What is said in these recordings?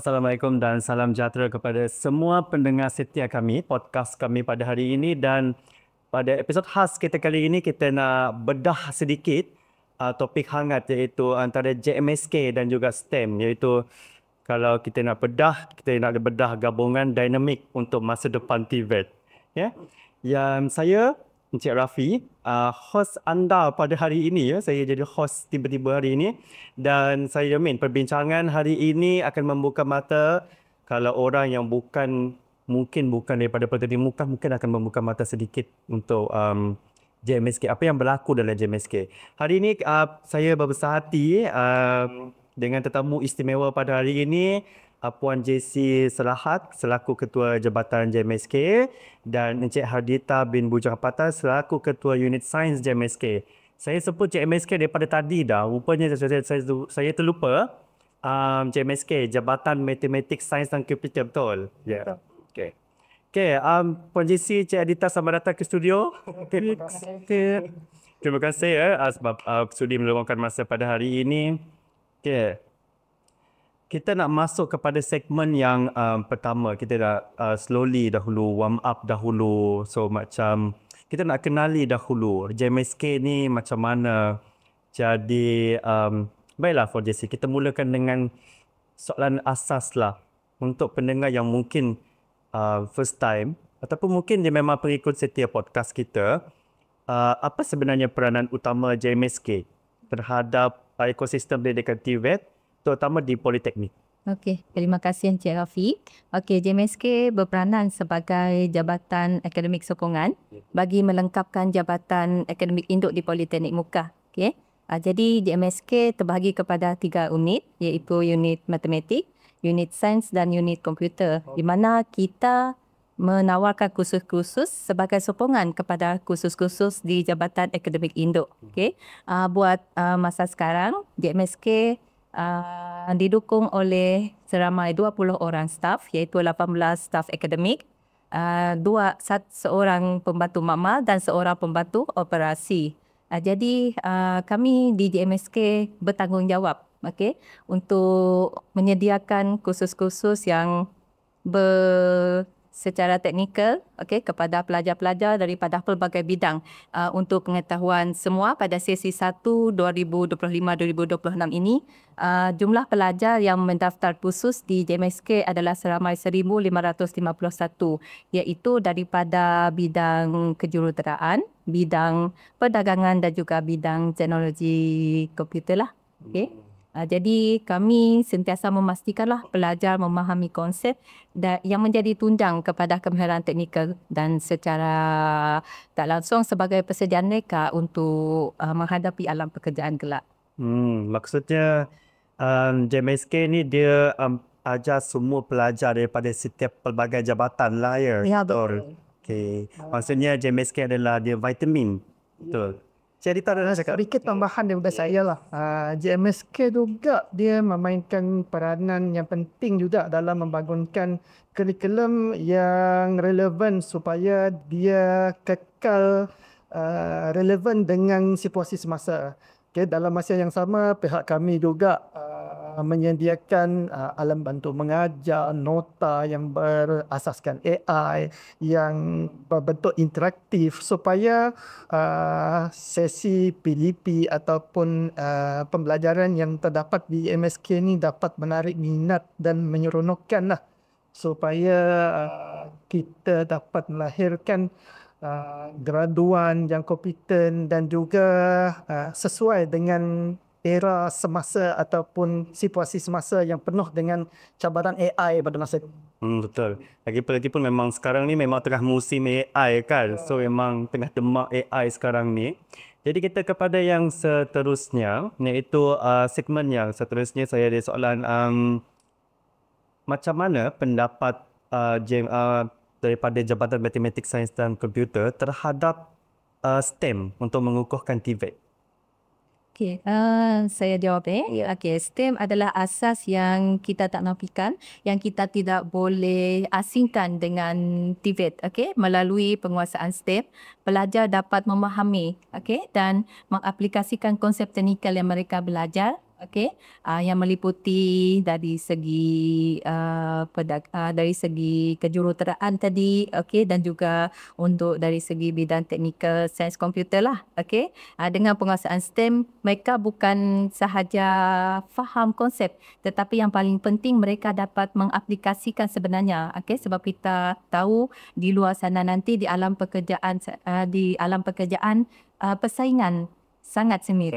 Assalamualaikum dan salam sejahtera kepada semua pendengar setia kami, podcast kami pada hari ini. Dan pada episod khas kita kali ini, kita nak bedah sedikit topik hangat iaitu antara JMSK dan juga STEM, iaitu kalau kita nak bedah gabungan dinamik untuk masa depan TVET. Ya? Yang saya, Encik Rafi, host anda pada hari ini. Saya jadi host tiba-tiba hari ini. Dan saya jamin perbincangan hari ini akan membuka mata kalau orang yang mungkin bukan daripada Politeknik Muka, mungkin akan membuka mata sedikit untuk JMSK. Apa yang berlaku dalam JMSK. Hari ini saya berbesar hati dengan tetamu istimewa pada hari ini, Puan JC Selahat selaku Ketua Jabatan JMSK dan Encik Hardita bin Bujang Patah selaku Ketua Unit Sains JMSK. Saya sebut JMSK daripada tadi dah. Rupanya saya terlupa. JMSK, Jabatan Matematik, Sains dan Komputer, betul? Ya. Yeah. Okey. Okey, Puan JC, Encik Hardita, selamat datang ke studio. Terima kasih sebab sudi meluangkan masa pada hari ini. Okey. Kita nak masuk kepada segmen yang pertama. Kita nak slowly dahulu, warm up dahulu. So macam kita nak kenali dahulu JMSK ni macam mana. Jadi baiklah for JC, kita mulakan dengan soalan asas lah untuk pendengar yang mungkin first time ataupun mungkin dia memang pengikut setia podcast kita. Apa sebenarnya peranan utama JMSK terhadap ekosistem pendidikan TVET, terutama di Politeknik? Okey, terima kasih Encik Rafi. Okey, JMSK berperanan sebagai Jabatan Akademik Sokongan bagi melengkapkan Jabatan Akademik Induk di Politeknik Muka. Okey. Jadi JMSK terbahagi kepada 3 unit, iaitu unit matematik, unit sains dan unit komputer, di mana kita menawarkan kursus-kursus sebagai sokongan kepada kursus-kursus di Jabatan Akademik Induk. Okey. Buat masa sekarang, JMSK didukung oleh seramai 20 orang staf, iaitu 18 staf akademik, seorang pembantu makmal dan seorang pembantu operasi. Jadi kami di JMSK bertanggungjawab untuk menyediakan kursus-kursus yang secara teknikal kepada pelajar-pelajar daripada pelbagai bidang untuk pengetahuan semua. Pada sesi 1 2025-2026 ini, jumlah pelajar yang mendaftar kursus di JMSK adalah seramai 1,551, iaitu daripada bidang kejuruteraan, bidang perdagangan dan juga bidang teknologi komputer lah. Jadi kami sentiasa memastikanlah pelajar memahami konsep yang menjadi tunjang kepada kemahiran teknikal dan secara tak langsung sebagai persediaan mereka untuk menghadapi alam pekerjaan kelak. Maksudnya JMSK ni dia ajar semua pelajar daripada setiap pelbagai jabatan lah ya? Ya, betul. Okay. Maksudnya JMSK adalah dia vitamin, betul? Cerita dan sedikit tambahan daripada saya lah. JMSK juga dia memainkan peranan yang penting juga dalam membangunkan kurikulum yang relevan supaya dia kekal relevan dengan situasi semasa. Dalam masa yang sama, pihak kami juga menyediakan alam bantu mengajar, nota yang berasaskan AI, yang berbentuk interaktif supaya sesi PDP ataupun pembelajaran yang terdapat di MSK ni dapat menarik minat dan menyeronokkan lah, supaya kita dapat melahirkan graduan yang kompeten dan juga sesuai dengan era semasa ataupun situasi semasa yang penuh dengan cabaran AI pada masa itu. Betul. Lagi pun memang sekarang ni memang tengah musim AI kan. So memang tengah demak AI sekarang ni. Jadi kita kepada yang seterusnya, iaitu segmen yang seterusnya, saya ada soalan macam mana pendapat daripada Jabatan Matematik, Sains dan Komputer terhadap STEM untuk mengukuhkan TVET? Okey, saya jawab. Okey, STEM adalah asas yang kita tak nafikan, yang kita tidak boleh asingkan dengan TVET. Melalui penguasaan STEM, pelajar dapat memahami dan mengaplikasikan konsep teknikal yang mereka belajar Okey, yang meliputi dari segi dari segi kejuruteraan tadi, okey, dan juga untuk dari segi bidang teknikal sains komputer lah, okey. Dengan penguasaan STEM, mereka bukan sahaja faham konsep, tetapi yang paling penting mereka dapat mengaplikasikan sebenarnya, okey, sebab kita tahu di luar sana nanti di alam pekerjaan persaingan sangat sengit.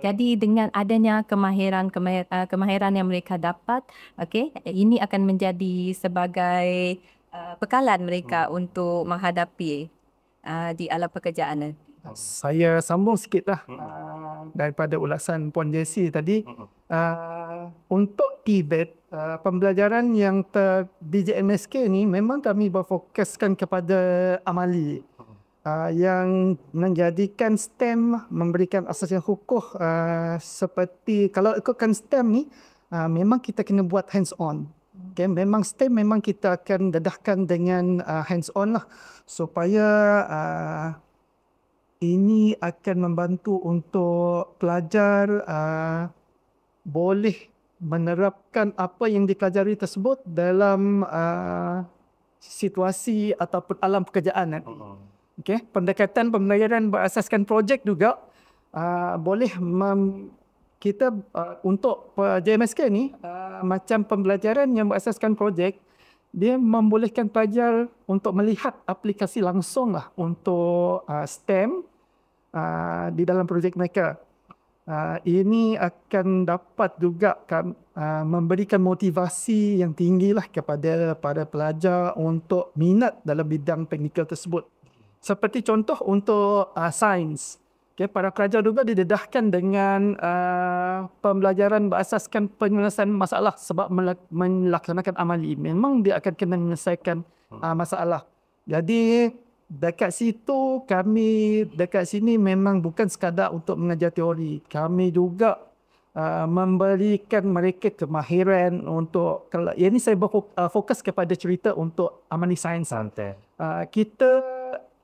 Jadi dengan adanya kemahiran yang mereka dapat, okey, ini akan menjadi sebagai bekalan mereka untuk menghadapi di alam pekerjaan. Saya sambung sikit lah daripada ulasan Puan Jessie tadi. Untuk TVET, pembelajaran yang di JMSK ni memang kami berfokuskan kepada amali. Yang menjadikan STEM memberikan asas yang kukuh, seperti kalau ikutkan STEM ni memang kita kena buat hands on. Okay, memang STEM memang kita akan dedahkan dengan hands on lah, supaya ini akan membantu untuk pelajar boleh menerapkan apa yang dipelajari tersebut dalam situasi ataupun alam pekerjaan nanti. Okay, pendekatan pembelajaran berasaskan projek juga boleh kita untuk JMSK ni macam pembelajaran yang berasaskan projek, dia membolehkan pelajar untuk melihat aplikasi langsung lah untuk STEM di dalam projek mereka. Ini akan dapat juga memberikan motivasi yang tinggi lah kepada para pelajar untuk minat dalam bidang teknikal tersebut. Seperti contoh untuk sains, okay, para pelajar juga didedahkan dengan pembelajaran berasaskan penyelesaian masalah, sebab melaksanakan amali memang dia akan kena menyelesaikan masalah. Jadi dekat sini memang bukan sekadar untuk mengajar teori, kami juga memberikan mereka kemahiran untuk, kalau ini saya berfokus kepada cerita untuk amali sains. Kita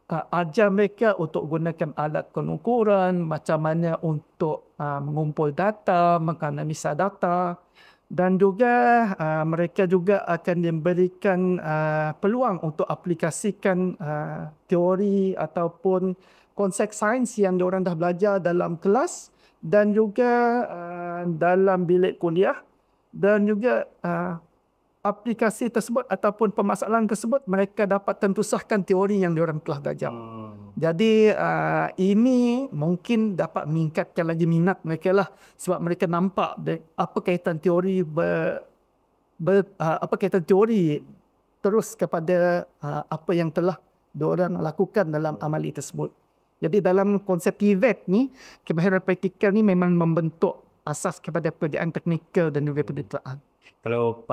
ajar mereka untuk gunakan alat pengukuran, macam mana untuk mengumpul data, menganalisa data, dan juga mereka juga akan diberikan peluang untuk aplikasikan teori ataupun konsep sains yang diorang dah belajar dalam kelas dan juga dalam bilik kuliah, dan juga aplikasi tersebut ataupun permasalahan tersebut mereka dapat tentusahkan teori yang diorang telah belajar. Jadi ini mungkin dapat meningkatkan lagi minat mereka lah, sebab mereka nampak apa kaitan teori terus kepada apa yang telah diorang lakukan dalam amali tersebut. Jadi dalam konsep TVET ni, kemahiran praktikal ni memang membentuk asas kepada pekerjaan teknikal dan juga pendidikan. Kalau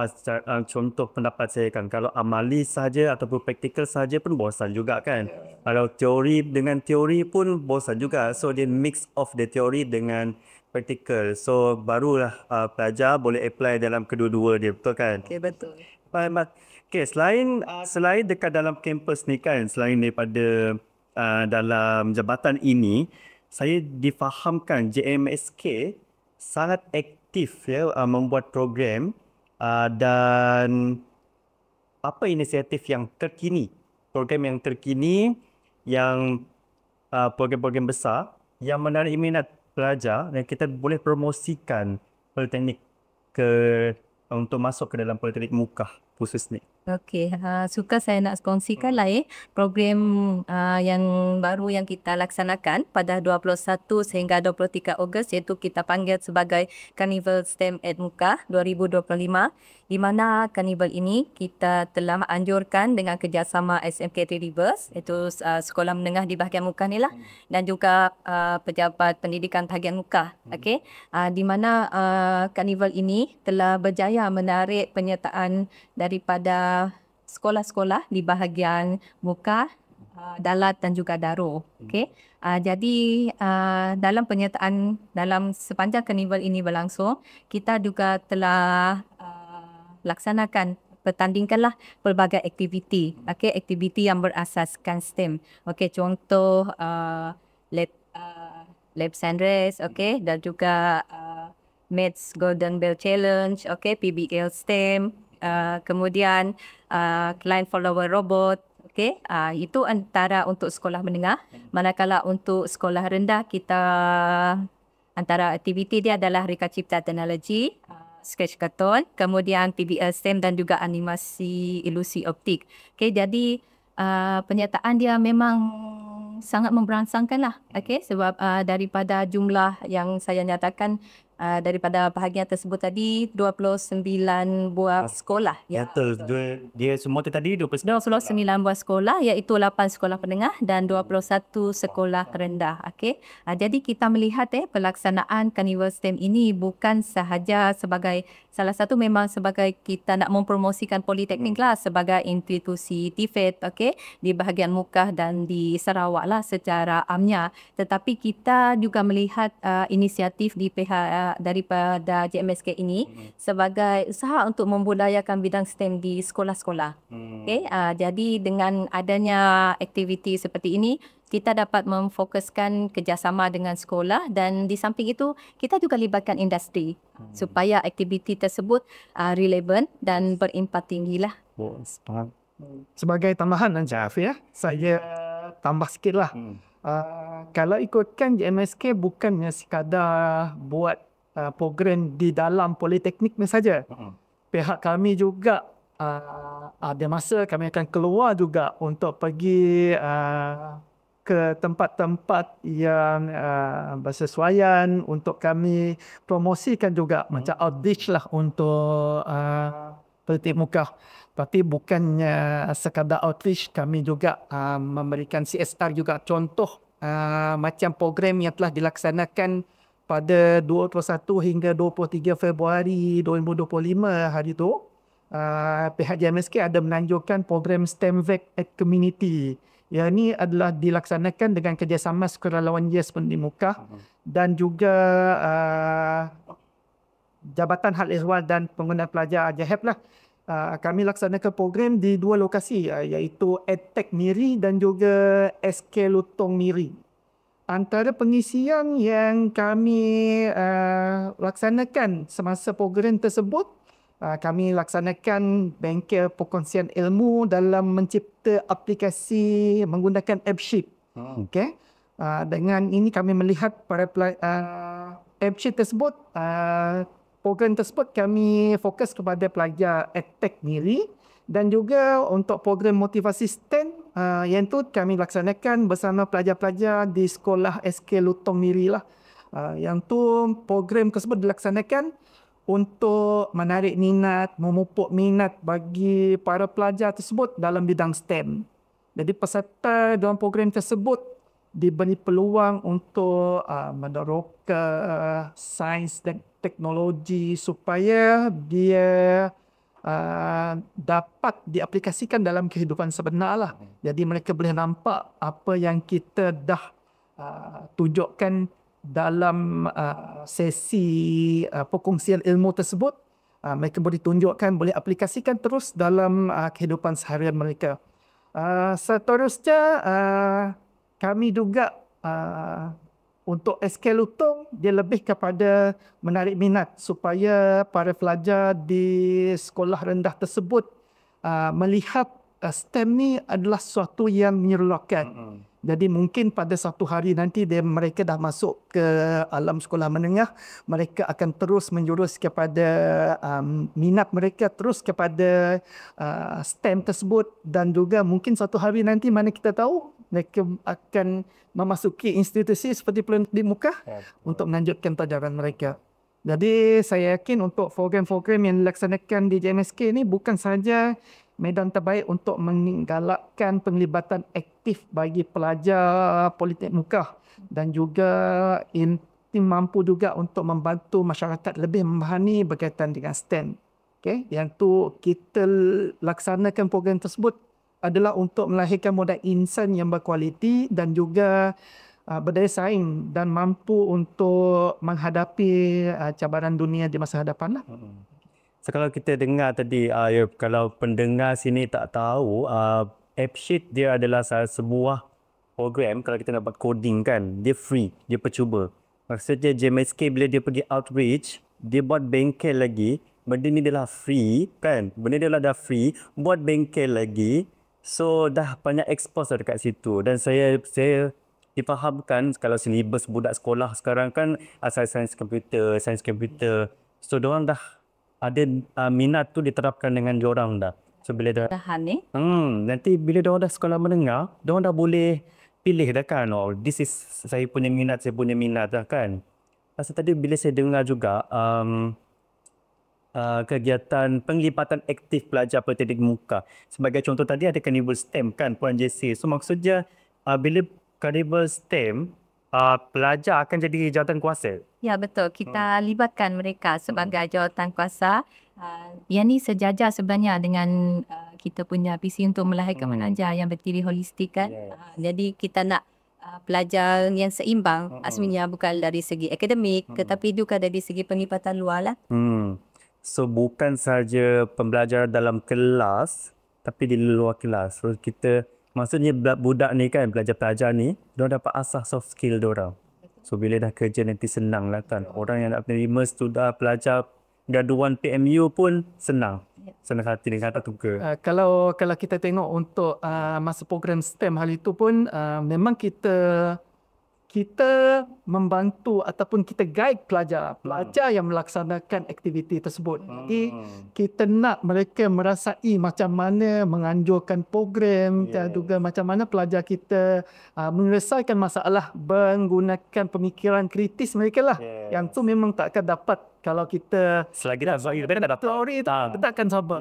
contoh pendapat saya kan, kalau amali saja ataupun praktikal saja pun bosan juga kan. Kalau teori dengan teori pun bosan juga. So dia mix of the teori dengan praktikal. So barulah pelajar boleh apply dalam kedua-dua dia, betul kan? Okey, betul. Okay, selain dekat dalam kampus ni kan, selain daripada dalam jabatan ini, saya difahamkan JMSK sangat aktif ya membuat program dan apa inisiatif yang terkini, program yang terkini, yang program-program besar yang menarik minat pelajar dan kita boleh promosikan politeknik untuk masuk ke dalam politeknik Mukah khusus ni. Okey, suka saya nak kongsikan lah program yang baru yang kita laksanakan pada 21 sehingga 23 Ogos, iaitu kita panggil sebagai Carnival STEM at Mukah 2025, di mana carnival ini kita telah anjurkan dengan kerjasama SMK Tribus, iaitu sekolah menengah di bahagian Mukah ni lah, dan juga pejabat pendidikan bahagian Mukah. Okey, di mana carnival ini telah berjaya menarik penyertaan daripada sekolah-sekolah di bahagian Mukah, Dalat dan juga Darul. Okey. Jadi dalam penyertaan dalam sepanjang karnival ini berlangsung, kita juga telah laksanakan pertandingkanlah pelbagai aktiviti. Okey, aktiviti yang berasaskan STEM. Okey, contoh lab sunrise, okey, dan juga Maths Golden Bell Challenge, okay, PBL STEM, kemudian Client Follower Robot, okay, itu antara untuk sekolah menengah. Manakala untuk sekolah rendah, kita antara aktiviti dia adalah reka cipta teknologi, sketch karton, kemudian PBL STEM dan juga animasi ilusi optik. Okay, jadi penyertaan dia memang sangat memberangsangkan lah, okay, sebab daripada jumlah yang saya nyatakan, daripada bahagian tersebut tadi 29 buah sekolah. Ya, betul. Dia semua tu tadi 29 29 buah sekolah, iaitu 8 sekolah menengah dan 21 sekolah rendah. Okay. Jadi kita melihat pelaksanaan Carnival STEM ini bukan sahaja sebagai, salah satu memang sebagai kita nak mempromosikan Politeknik lah sebagai institusi TVET, okay, di bahagian Mukah dan di Sarawak lah secara amnya. Tetapi kita juga melihat inisiatif di pihak daripada JMSK ini sebagai usaha untuk membudayakan bidang STEM di sekolah-sekolah. Okay, jadi dengan adanya aktiviti seperti ini, kita dapat memfokuskan kerjasama dengan sekolah dan di samping itu kita juga libatkan industri supaya aktiviti tersebut relevan dan berimpak tinggi lah. Sebagai tambahan Encik Afi, saya tambah sikit lah. Kalau ikutkan JMSK bukannya sekadar buat program di dalam Politeknik ni saja. Pihak kami juga ada masa kami akan keluar juga untuk pergi ke tempat-tempat yang bersesuaian untuk kami promosikan juga macam outreach lah untuk Politeknik Mukah. Tapi bukannya sekadar outreach, kami juga memberikan CSR juga, contoh macam program yang telah dilaksanakan pada 21 hingga 23 Februari 2025 hari itu, pihak JMSK ada menanjurkan program STEMVEC at Community. Yang ini adalah dilaksanakan dengan kerjasama Sekolah Lawan Yes di Mukah dan juga Jabatan Hal Ehwal dan Pengguna Pelajar JHEP lah. Kami laksanakan program di dua lokasi, iaitu EdTech Miri dan juga SK Lutong Miri. Antara pengisian yang kami laksanakan semasa program tersebut, kami laksanakan bengkel perkongsian ilmu dalam mencipta aplikasi menggunakan AppSheet. Okay. Dengan ini kami melihat para AppSheet tersebut, program tersebut kami fokus kepada pelajar EdTech Miri dan juga untuk program motivasi STEM yang tu kami laksanakan bersama pelajar-pelajar di sekolah SK Lutong Miri lah. Yang tu program tersebut dilaksanakan untuk menarik minat, memupuk minat bagi para pelajar tersebut dalam bidang STEM. Jadi peserta dalam program tersebut diberi peluang untuk meneroka sains dan teknologi supaya dia dapat diaplikasikan dalam kehidupan sebenar lah. Jadi mereka boleh nampak apa yang kita dah tunjukkan dalam sesi perkongsian ilmu tersebut. Mereka boleh tunjukkan, boleh aplikasikan terus dalam kehidupan seharian mereka. Seterusnya, kami juga untuk SK Lutong, dia lebih kepada menarik minat supaya para pelajar di sekolah rendah tersebut melihat STEM ni adalah sesuatu yang menyeronokkan. Jadi mungkin pada satu hari nanti mereka dah masuk ke alam sekolah menengah, mereka akan terus menjurus kepada minat mereka terus kepada STEM tersebut, dan juga mungkin satu hari nanti mana kita tahu mereka akan memasuki institusi seperti Politeknik Mukah untuk melanjutkan pelajaran mereka. Jadi saya yakin untuk program-program yang dilaksanakan di JMSK ini bukan sahaja medan terbaik untuk menggalakkan penglibatan aktif bagi pelajar Politeknik Mukah, dan juga tim mampu juga untuk membantu masyarakat lebih memahami berkaitan dengan STEM. Okay? Yang tu kita laksanakan program tersebut adalah untuk melahirkan modal insan yang berkualiti dan juga berdaya saing dan mampu untuk menghadapi cabaran dunia di masa hadapan lah. So, kalau kita dengar tadi, kalau pendengar sini tak tahu, AppSheet dia adalah sebuah program, kalau kita nak buat coding kan, dia free, dia percuba. Maksudnya JMSK bila dia pergi outreach, dia buat bengkel lagi. Benda ni adalah free kan. Benda dia dah free, buat bengkel lagi. So dah banyak expose dah dekat situ. Dan saya difahamkan kalau silibus budak sekolah sekarang kan asal sains komputer. So diorang dah ada minat tu diterapkan dengan diorang dah. So bila dah Tahan ni. nanti bila diorang dah sekolah menengah, diorang dah boleh pilih dah kan. Oh, this is saya punya minat dah kan. Pasal tadi bila saya dengar juga kegiatan penglibatan aktif pelajar pendidik muka. Sebagai contoh tadi ada Carnival STEM kan Puan JC. So maksudnya bila Carnival STEM pelajar akan jadi jawatan kuasa. Ya, betul. Kita libatkan mereka sebagai jawatan kuasa. Yang ni sejajar sebenarnya dengan kita punya visi untuk melahirkan mengajar yang berdiri holistik kan. Jadi kita nak pelajar yang seimbang. Aslinya bukan dari segi akademik tetapi juga dari segi penglibatan luar lah. So bukan saja pembelajaran dalam kelas tapi di luar kelas. So kita maksudnya budak ni kan, pelajar-pelajar ni diorang dapat asah soft skill diorang. So bila dah kerja nanti senang lah kan. Orang yang nak menerima student pelajar graduan PMU pun senang. Senang hati dengan kata tuka. Kalau kita tengok untuk masa program STEM hal itu pun memang kita membantu ataupun kita guide pelajar yang melaksanakan aktiviti tersebut. Jadi kita nak mereka merasai macam mana menganjurkan program dan juga macam mana pelajar kita menyelesaikan masalah menggunakan pemikiran kritis mereka lah. Yang tu memang tak akan dapat kalau kita Selagi dah zahir dia dah dapat. teori kita akan sabar.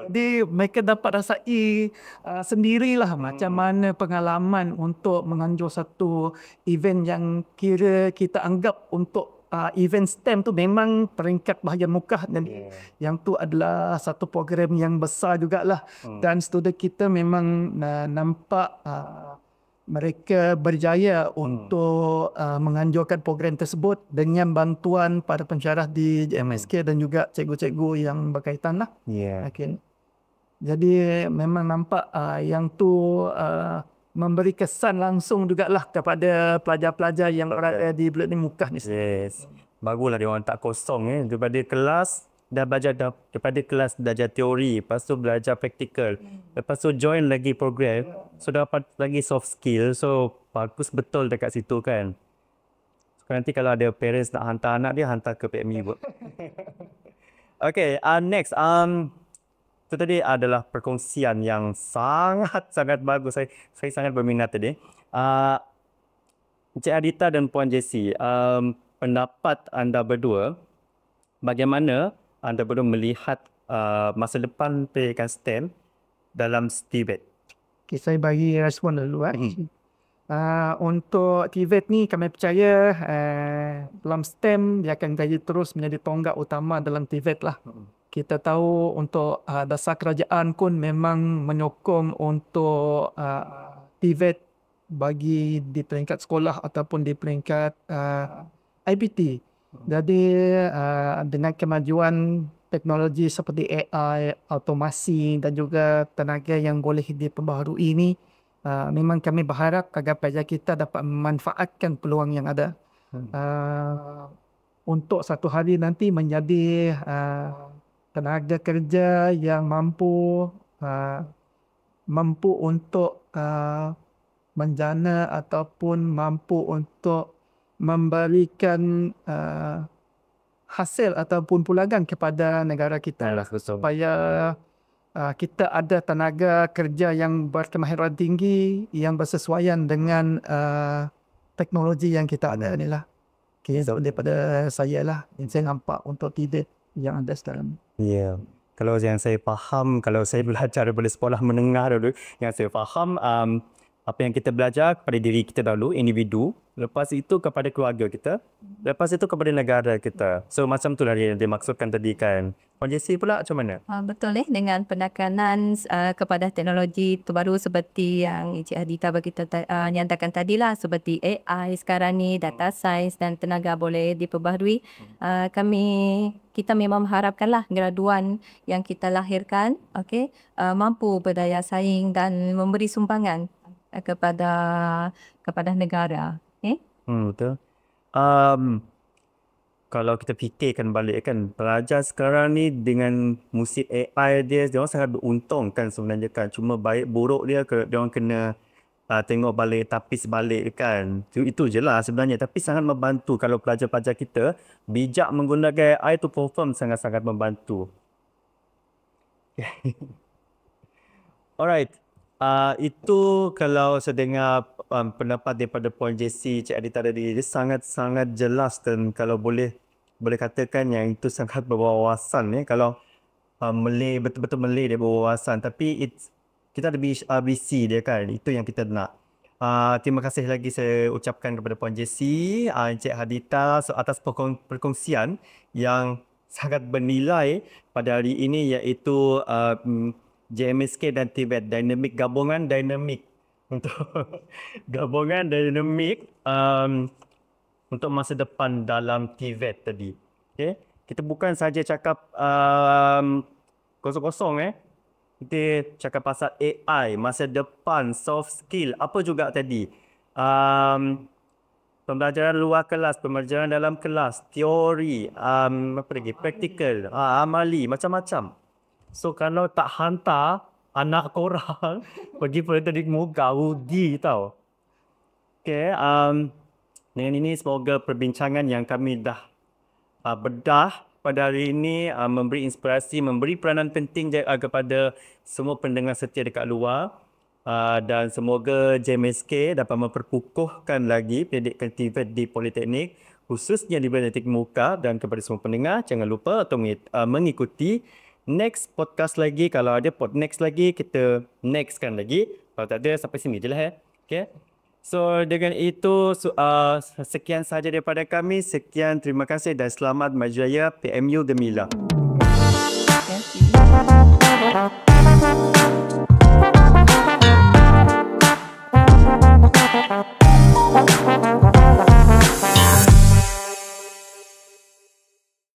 Jadi mereka dapat rasai sendirilah macam mana pengalaman untuk menganjur satu event yang kira kita anggap untuk event STEM tu memang peringkat bahagian muka dan yang tu adalah satu program yang besar jugalah. Dan student kita memang nampak mereka berjaya untuk menganjurkan program tersebut dengan bantuan para pensyarah di JMSK dan juga cikgu-cikgu yang berkaitan lah. Okay. Jadi memang nampak yang tu memberi kesan langsung jugalah kepada pelajar-pelajar yang berada di learning muka ni. Yes. Baguslah dia orang tak kosong daripada kelas dah belajar daripada kelas belajar teori, lepas tu belajar praktikal. Lepas tu join lagi program, so dapat lagi soft skill. So bagus betul dekat situ kan. So, nanti kalau ada parents nak hantar anak dia, hantar ke PME. Okay, next itu tadi adalah perkongsian yang sangat bagus. Saya sangat berminat tadi. Encik Adita dan Puan Jessie, pendapat anda berdua, bagaimana anda berdua melihat masa depan pendidikan STEM dalam TVET? Okay, saya bagi respon dulu. Untuk TVET ni kami percaya dalam STEM dia akan jadi terus menjadi tonggak utama dalam TVET lah. Kita tahu untuk dasar kerajaan pun memang menyokong untuk TVET bagi di peringkat sekolah ataupun di peringkat IPT. Jadi dengan kemajuan teknologi seperti AI, automasi dan juga tenaga yang boleh diperbaharui ini, memang kami berharap agar pelajar kita dapat memanfaatkan peluang yang ada untuk satu hari nanti menjadi tenaga kerja yang mampu untuk menjana ataupun mampu untuk memberikan hasil ataupun pulangan kepada negara kita. Supaya kita ada tenaga kerja yang berkemahiran tinggi, yang bersesuaian dengan teknologi yang kita ada ni lah. Okay, so daripada saya lah, yang saya nampak untuk TVET yang ada sekarang. Ya. Kalau yang saya faham, kalau saya belajar daripada sekolah menengah dulu, yang saya faham apa yang kita belajar kepada diri kita dahulu, individu, lepas itu kepada keluarga kita, lepas itu kepada negara kita. So macam itulah yang dimaksudkan tadi kan. Puan Jessie pula macam mana? Betul dengan penekanan kepada teknologi terbaru seperti yang Encik Adita kita nyatakan tadilah, seperti AI sekarang ni, data science dan tenaga boleh diperbaharui. Kita memang mengharapkanlah graduan yang kita lahirkan mampu berdaya saing dan memberi sumbangan kepada negara. Betul. kalau kita fikirkan balik kan, pelajar sekarang ni dengan musim AI dia orang sangat beruntung kan sebenarnya kan. Cuma baik buruk dia dia orang kena tengok balik, tapis balik kan. Itu je lah sebenarnya. Tapi sangat membantu kalau pelajar-pelajar kita bijak menggunakan AI tu, confirm sangat-sangat membantu. Alright. Itu kalau saya dengar pendapat daripada Puan Jessie, Cik Adita tadi, dia sangat-sangat jelas dan kalau boleh katakan yang itu sangat berwawasan ya. Kalau betul-betul dia berwawasan, tapi kita ada RBC dia kan, itu yang kita nak. Terima kasih lagi saya ucapkan kepada Puan Jessie, Encik Adita atas perkongsian yang sangat bernilai pada hari ini, iaitu JMSK dan TVET, gabungan dinamik untuk gabungan dinamik untuk masa depan dalam TVET tadi. Okay? Kita bukan saja cakap kosong-kosong kita cakap pasal AI, masa depan, soft skill, apa juga tadi. Pembelajaran luar kelas, pembelajaran dalam kelas, teori, apa lagi, praktikal, amali, macam-macam. So kalau tak hantar anak korang pergi politeknik muka, rugi tau. Okay, dengan ini semoga perbincangan yang kami dah bedah pada hari ini memberi inspirasi, memberi peranan penting kepada semua pendengar setia dekat luar. Dan semoga JMSK dapat memperkukuhkan lagi pendidikan TVET di politeknik, khususnya di politeknik muka. Dan kepada semua pendengar, jangan lupa untuk mengikuti next podcast lagi. Kalau ada next lagi, kita nextkan lagi. Kalau tak ada, sampai sini je lah Okay. So dengan itu, sekian sahaja daripada kami. Sekian, terima kasih dan selamat maju jaya PMU Gemilang.